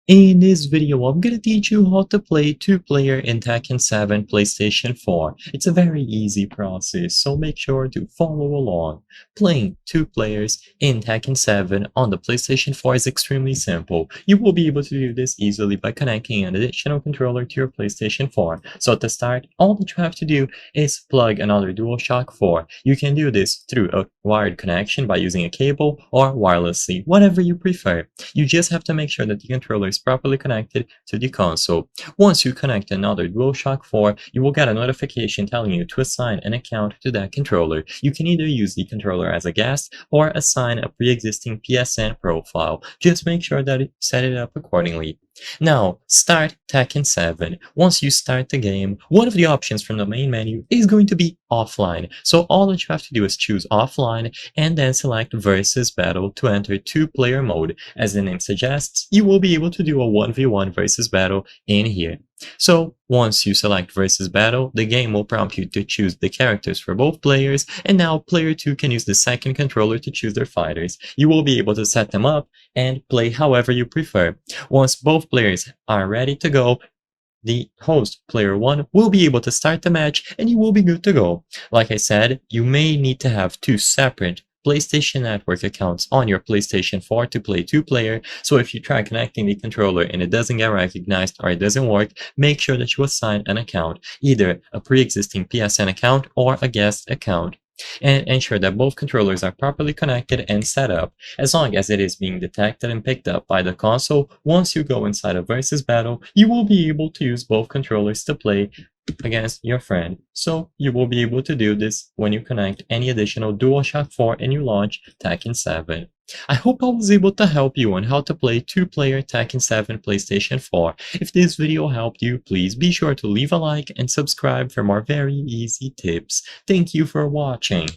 In this video, I'm gonna teach you how to play two-player in Tekken 7 PlayStation 4. It's a very easy process, so make sure to follow along. Playing two players in Tekken 7 on the PlayStation 4 is extremely simple. You will be able to do this easily by connecting an additional controller to your PlayStation 4. So to start, all that you have to do is plug another DualShock 4. You can do this through a wired connection by using a cable or wirelessly, whatever you prefer. You just have to make sure that the controller is properly connected to the console. Once you connect another DualShock 4, you will get a notification telling you to assign an account to that controller. You can either use the controller as a guest or assign a pre-existing PSN profile. Just make sure that you set it up accordingly. Now, start Tekken 7. Once you start the game, one of the options from the main menu is going to be offline. So all that you have to do is choose offline and then select versus battle to enter two-player mode. As the name suggests, you will be able to do a 1v1 versus battle in here. So once you select versus battle, the game will prompt you to choose the characters for both players, and now player 2 can use the second controller to choose their fighters. You will be able to set them up and play however you prefer. Once both players are ready to go, the host, player 1, will be able to start the match and you will be good to go. Like I said, you may need to have two separate PlayStation Network accounts on your PlayStation 4 to play two-player, so if you try connecting the controller and it doesn't get recognized or it doesn't work, make sure that you assign an account, either a pre-existing PSN account or a guest account. And ensure that both controllers are properly connected and set up. As long as it is being detected and picked up by the console, once you go inside a versus battle, you will be able to use both controllers to play against your friend. So you will be able to do this when you connect any additional DualShock 4 and you launch Tekken 7. I hope I was able to help you on how to play two-player Tekken 7 PlayStation 4. If this video helped you, please be sure to leave a like and subscribe for more very easy tips. Thank you for watching.